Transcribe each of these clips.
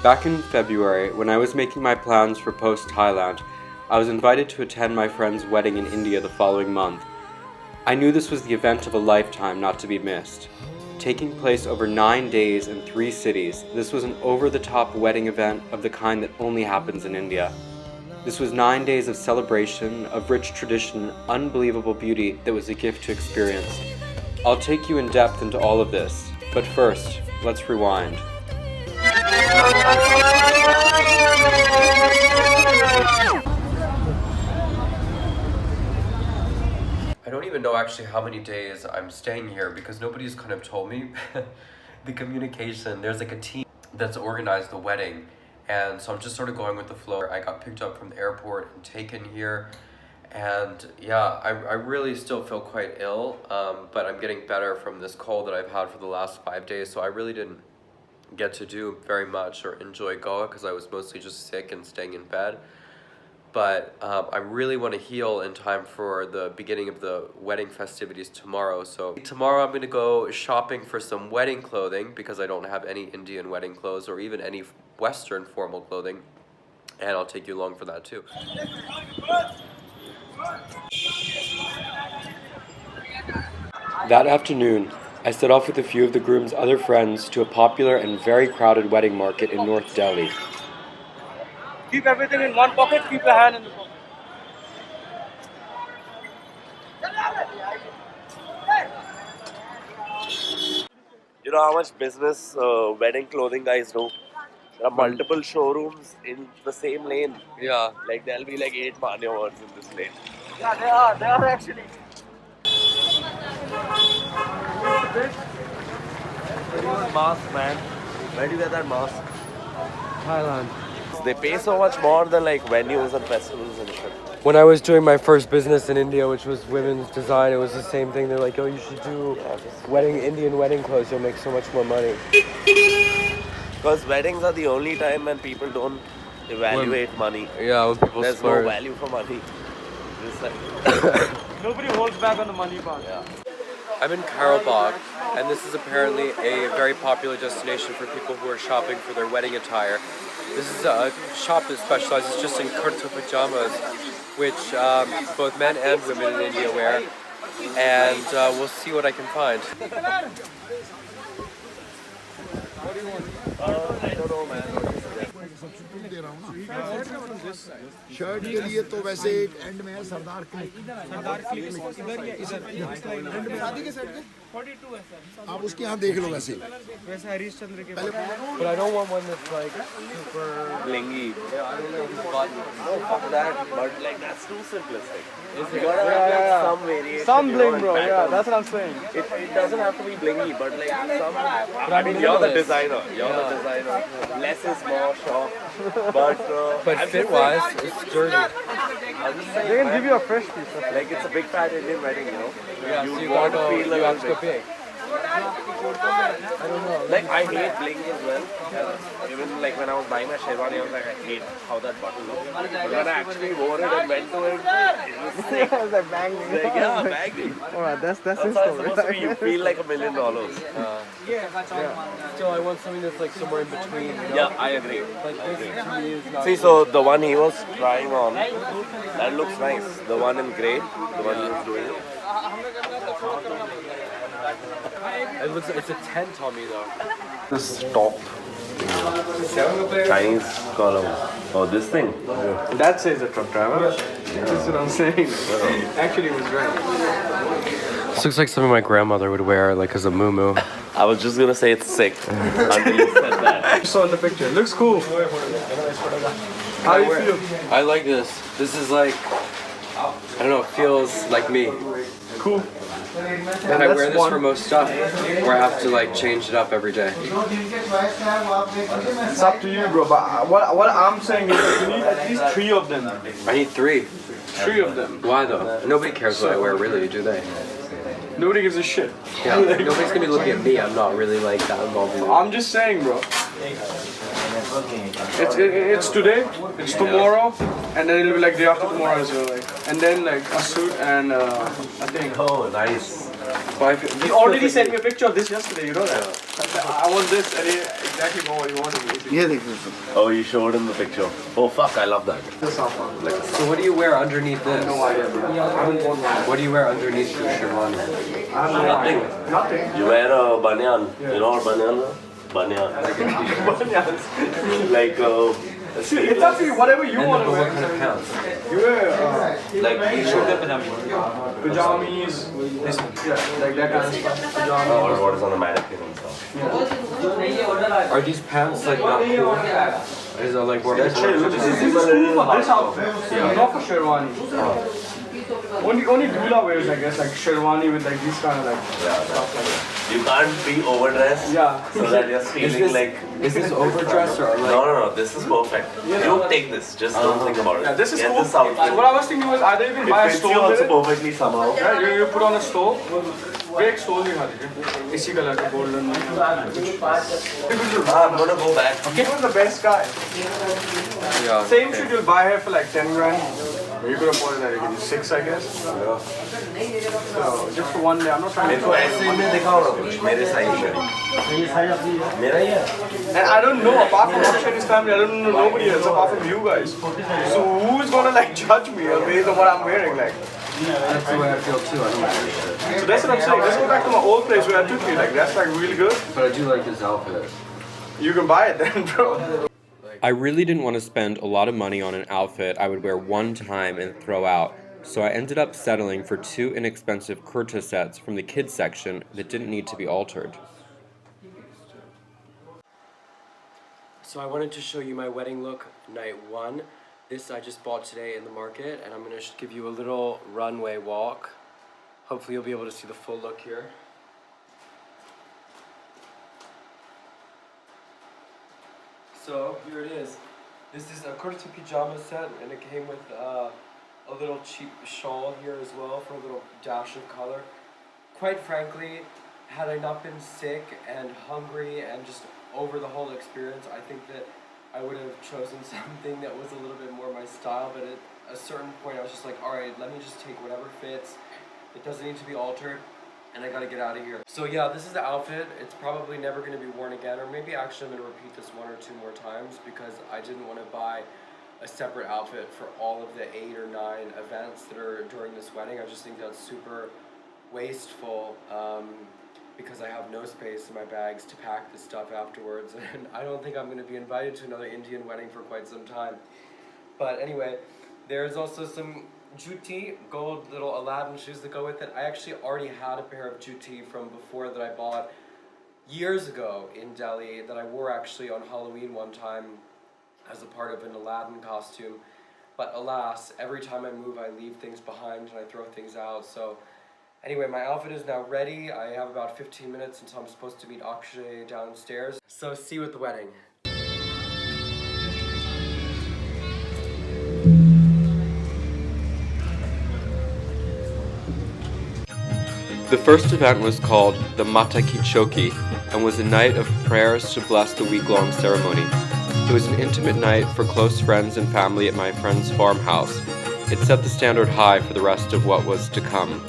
Back in February, when I was making my plans for post-Thailand, I was invited to attend my friend's wedding in India the following month. I knew this was the event of a lifetime not to be missed. Taking place over 9 days in 3 cities, this was an over-the-top wedding event of the kind that only happens in India. This was 9 days of celebration, of rich tradition, unbelievable beauty that was a gift to experience. I'll take you in depth into all of this, but first, let's rewind. I don't even know actually how many days I'm staying here because nobody's kind of told me the communication. There's like a team that's organized the wedding, and so I'm just sort of going with the flow. I got picked up from the airport and taken here, and yeah, I really still feel quite ill, but I'm getting better from this cold that I've had for the last 5 days, so I really didn't get to do very much or enjoy Goa because I was mostly just sick and staying in bed. But I really want to heal in time for the beginning of the wedding festivities tomorrow. So tomorrow I'm going to go shopping for some wedding clothing because I don't have any Indian wedding clothes or even any Western formal clothing. And I'll take you along for that too. That afternoon, I set off with a few of the groom's other friends to a popular and very crowded wedding market in North Delhi. Keep everything in one pocket, keep your hand in the pocket. You know how much business wedding clothing guys do? There are multiple showrooms in the same lane. Yeah. Like there'll be like 8 Manya awards in this lane. Yeah, they are actually. Mask, man. Where do you get that mask? Thailand. They pay so much more than like venues and festivals and shit. When I was doing my first business in India, which was women's design, it was the same thing. They're like, oh, you should do Indian wedding clothes. You'll make so much more money. Because weddings are the only time when people don't evaluate money. Yeah, when people There's splurge. no value for money. It's like Nobody holds back on the money part. yeah. I'm in Karlbagh, and this is apparently a very popular destination for people who are shopping for their wedding attire. This is a shop that specializes just in kurta pajamas, which both men and women in India wear, and we'll see what I can find. I don't know, man. Shirt के लिए तो वैसे and में है सरदार click इधर या इधर and में शादी के सेट के 42 है सर आप उसके यहाँ देख लो वैसे हरिश्चंद्र के But I don't want one that's like super Blingy. Yeah, I don't know if it's button. No, fuck that. But like that's too simplistic. You gotta have like some variation. Some you bling, know, bro. and Yeah, pattern. that's what I'm saying. It doesn't have to be blingy, but like some. But I mean, you're the minimalist. designer. You're the designer. Less is more, sure. But But I'm just fit-wise, saying- it's sturdy. I'm just saying, They can man, give you a fresh piece. like it's a big fat Indian wedding, you know. Yeah, You so you want gotta to go, feel you a have to little go big. big. I don't know. Like I hate bling as well. Even like when I was buying my sherwani, I was like, I hate how that button looks. But when I actually wore it and went to it, it was sick. It's like banging. Like, yeah, banging. Alright, that's That's his how it's story. supposed to be. You feel like $1 million. Still, I want something that's like somewhere in between. You know? Yeah, I agree. Like this to me is not. See, so the one he was trying on, that looks nice. The one in grey, the one he was doing. It's a tent on me though. This top. Chinese column. Oh, this thing? That says a truck driver. That's what I'm saying. Actually, it was right. This looks like something my grandmother would wear, like as a muumuu. I was just gonna say it's sick until you said that. I saw in the picture. It looks cool. How do you feel? I like this. This is like, I don't know, it feels like me. Cool. And I wear this for most stuff, where I have to like change it up every day. It's up to you, bro. But what I'm saying is you need at least 3 of them. I need 3. 3 of them. Why though? Nobody cares what I wear, really, do they? Nobody gives a shit. Yeah, nobody's gonna be looking at me. I'm not really like that involved in it. I'm just saying, bro. It's today, it's tomorrow, and then it'll be like day after tomorrow as well. Like, and then like a suit and I think. Oh, nice. He already sent me a picture of this yesterday, you know that? I want this and he exactly know what he wanted. ये देखो Oh, you showed him the picture. Oh fuck, I love that. This off one. So what do you wear underneath this? No idea, bro. I haven't worn one. What do you wear underneath your sherwani? I have no idea. Nothing. You wear a banyan. You know what banyan is? Banyan. Like It's up to you, whatever you want to But wear. what kind of pants? You wear like pajamas, yeah, like that kind of stuff. Pajamas. or what is on the mannequin and stuff. Are these pants like not cool? Is it like more? This is cool for this outfit, not for sherwani. Only Dula wears, I guess, like sherwani with like these kind of like stuff like that. You can't be overdressed. Yeah. So that you're feeling like. Is this overdress or like? No. This is perfect. You take this. Just don't think about it. Yeah, this is Get cool. this outfit. What I was thinking was either you can buy a It fits you stole with also it. perfectly somehow. Yeah, you put on a stole. Great stole you had. Isi color ka golden. I'm gonna go back. He was the best guy. Yeah. Same shit you'll buy here for like 10 grand. You could afford it at 6, I guess. So just for one day, I'm not trying मेरे to. को ऐसे में दिखाओ ना कुछ मेरे size का मेरा ही है And I don't know, apart from Akshay and his family, I don't know nobody else apart from you guys. So who's gonna like judge me based on what I'm wearing? Like, That's the way I feel too. I don't like this shit. so that's what I'm saying. Let's go back to my old place where I took you. Like, that's like really good. But I do like this outfit. You can buy it then, bro. I really didn't want to spend a lot of money on an outfit I would wear one time and throw out, so I ended up settling for 2 inexpensive kurta sets from the kids section that didn't need to be altered. So I wanted to show you my wedding look night 1. This I just bought today in the market, and I'm gonna give you a little runway walk. Hopefully you'll be able to see the full look here. So here it is. This is a kurta pajama set, and it came with a little cheap shawl here as well for a little dash of color. Quite frankly, had I not been sick and hungry and just over the whole experience, I think that I would have chosen something that was a little bit more my style, but at a certain point I was just like, alright, let me just take whatever fits. It doesn't need to be altered, and I gotta get out of here. So yeah, this is the outfit. It's probably never gonna be worn again, or maybe actually I'm gonna repeat this 1 or 2 more times because I didn't want to buy a separate outfit for all of the 8 or 9 events that are during this wedding. I just think that's super wasteful because I have no space in my bags to pack this stuff afterwards, and I don't think I'm gonna be invited to another Indian wedding for quite some time. But anyway, there's also some juti, gold little Aladdin shoes that go with it. I actually already had a pair of juti from before that I bought years ago in Delhi that I wore actually on Halloween one time as a part of an Aladdin costume. But alas, every time I move I leave things behind and I throw things out. So anyway, my outfit is now ready. I have about 15 minutes until I'm supposed to meet Akshay downstairs. So see you at the wedding. The first event was called the Mata Ki Choki and was a night of prayers to bless the week-long ceremony. It was an intimate night for close friends and family at my friend's farmhouse. It set the standard high for the rest of what was to come.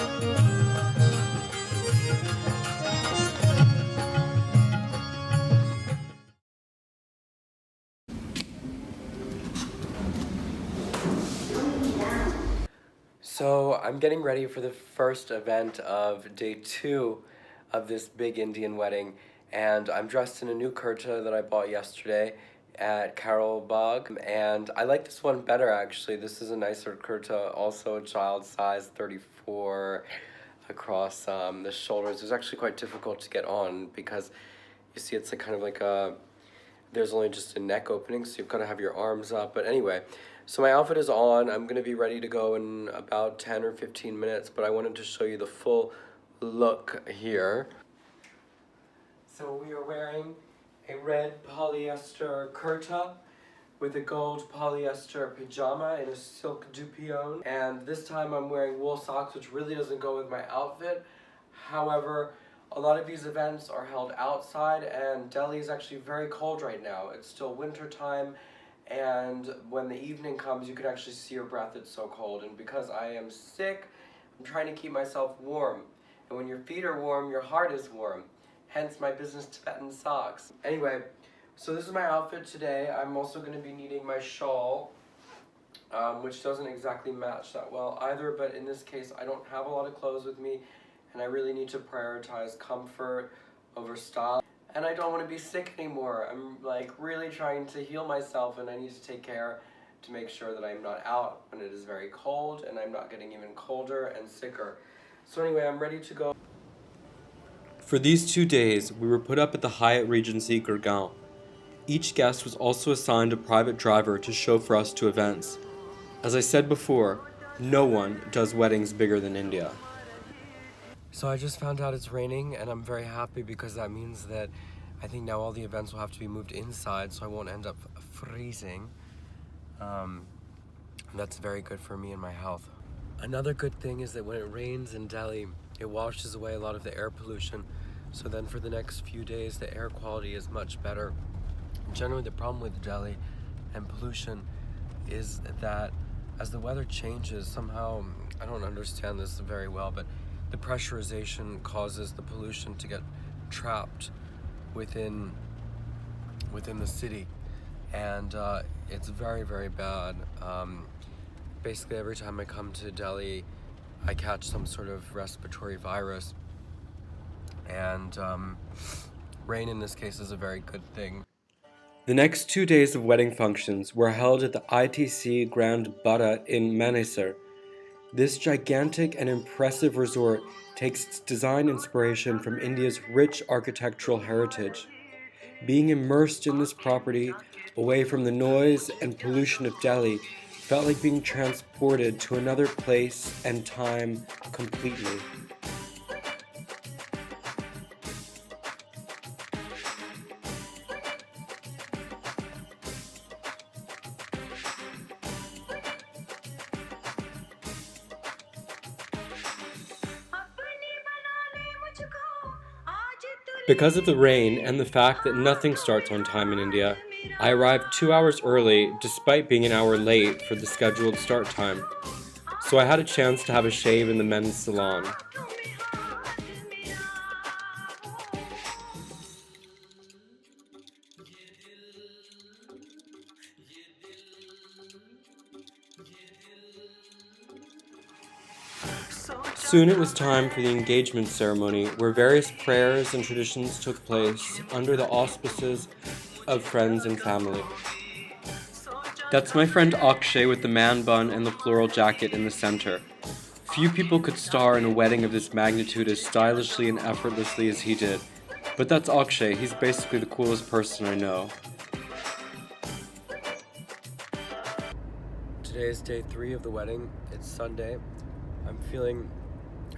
So I'm getting ready for the first event of day 2 of this big Indian wedding, and I'm dressed in a new kurta that I bought yesterday at Carol Bagh, and I like this one better actually. This is a nicer kurta, also a child size 34 across the shoulders. It was actually quite difficult to get on because you see it's like kind of like a, there's only just a neck opening, so you've got to have your arms up. But anyway, so my outfit is on. I'm going to be ready to go in about 10 or 15 minutes, but I wanted to show you the full look here. So we are wearing a red polyester kurta with a gold polyester pajama and a silk dupion. And this time I'm wearing wool socks, which really doesn't go with my outfit. However, a lot of these events are held outside, and Delhi is actually very cold right now. It's still winter time, and when the evening comes, you can actually see your breath. It's so cold. And because I am sick, I'm trying to keep myself warm. And when your feet are warm, your heart is warm. Hence my business Tibetan socks. Anyway, so this is my outfit today. I'm also going to be needing my shawl, which doesn't exactly match that well either, but in this case I don't have a lot of clothes with me, and I really need to prioritize comfort over style. And I don't want to be sick anymore. I'm like really trying to heal myself, and I need to take care to make sure that I'm not out when it is very cold, and I'm not getting even colder and sicker. So anyway, I'm ready to go. For these 2 days, we were put up at the Hyatt Regency Gurgaon. Each guest was also assigned a private driver to chauffeur us to events. As I said before, no one does weddings bigger than India. So I just found out it's raining, and I'm very happy because that means that I think now all the events will have to be moved inside, so I won't end up freezing. That's very good for me and my health. Another good thing is that when it rains in Delhi, it washes away a lot of the air pollution. So then for the next few days, the air quality is much better. Generally, the problem with Delhi and pollution is that as the weather changes, somehow, I don't understand this very well, but the pressurization causes the pollution to get trapped within the city, and it's very, very bad. Basically, every time I come to Delhi, I catch some sort of respiratory virus, and rain in this case is a very good thing. The next 2 days of wedding functions were held at the ITC Grand Bada in Manesar. This gigantic and impressive resort takes its design inspiration from India's rich architectural heritage. Being immersed in this property, away from the noise and pollution of Delhi, felt like being transported to another place and time completely. Because of the rain and the fact that nothing starts on time in India, I arrived 2 hours early despite being an hour late for the scheduled start time. So I had a chance to have a shave in the men's salon. Soon it was time for the engagement ceremony, where various prayers and traditions took place under the auspices of friends and family. That's my friend Akshay with the man bun and the floral jacket in the center. Few people could star in a wedding of this magnitude as stylishly and effortlessly as he did. But that's Akshay, he's basically the coolest person I know. Today is day 3 of the wedding. It's Sunday. I'm feeling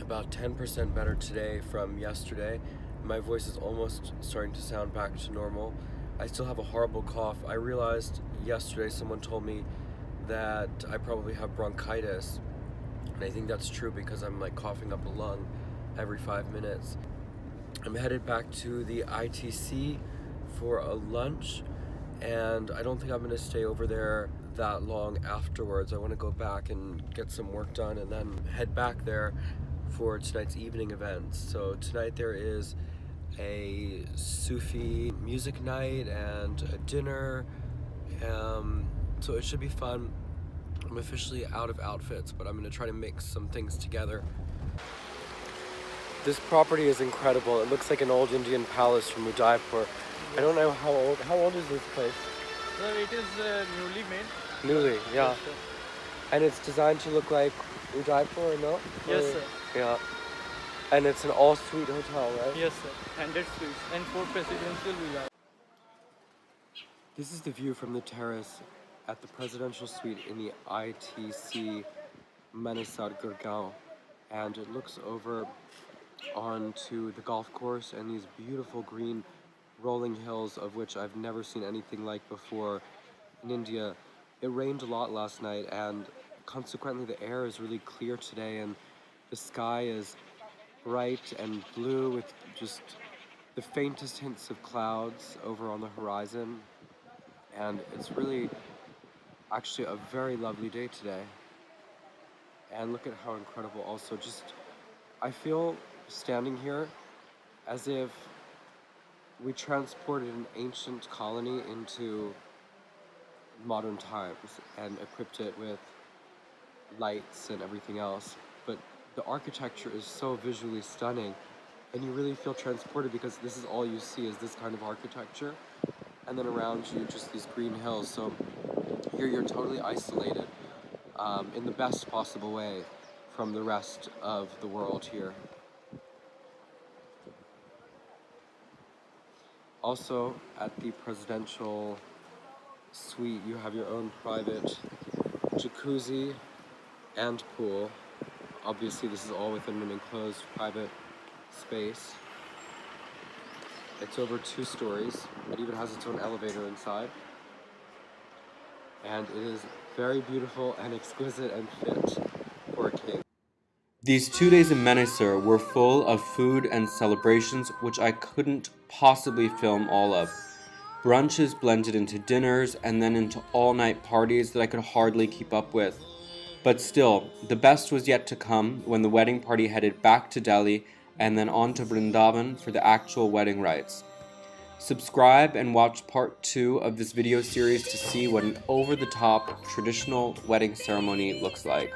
about 10% better today from yesterday. My voice is almost starting to sound back to normal. I still have a horrible cough. I realized yesterday someone told me that I probably have bronchitis, and I think that's true because I'm like coughing up a lung every 5 minutes. I'm headed back to the ITC for a lunch, and I don't think I'm gonna stay over there that long afterwards. I want to go back and get some work done and then head back there for tonight's evening events. So tonight there is a Sufi music night and a dinner, so it should be fun. I'm officially out of outfits, but I'm going to try to mix some things together. This property is incredible. It looks like an old Indian palace from Udaipur. I don't know how old is this place? Sir, it is newly made. Newly, yeah. Yes, sir. And it's designed to look like Udaipur, no? Yes, Or- sir. Yeah. And it's an all-suite hotel, right? Yes, sir. 100 suites and 4 presidential villas. This is the view from the terrace at the presidential suite in the ITC Manesar Gurgaon. And it looks over onto the golf course and these beautiful green rolling hills, of which I've never seen anything like before in India. It rained a lot last night, and consequently the air is really clear today, and the sky is bright and blue with just the faintest hints of clouds over on the horizon. And it's really actually a very lovely day today. And look at how incredible also, just I feel standing here as if we transported an ancient colony into modern times and equipped it with lights and everything else. But the architecture is so visually stunning, and you really feel transported because this is all you see is this kind of architecture, and then around you just these green hills. So here you're totally isolated in the best possible way from the rest of the world here. Also, at the presidential suite, you have your own private jacuzzi and pool. Obviously, this is all within an enclosed private space. It's over 2 stories. It even has its own elevator inside. And it is very beautiful and exquisite and fit for a king. These 2 days in Manesar were full of food and celebrations which I couldn't possibly film all of. Brunches blended into dinners and then into all-night parties that I could hardly keep up with. But still, the best was yet to come when the wedding party headed back to Delhi and then on to Vrindavan for the actual wedding rites. Subscribe and watch part 2 of this video series to see what an over-the-top traditional wedding ceremony looks like.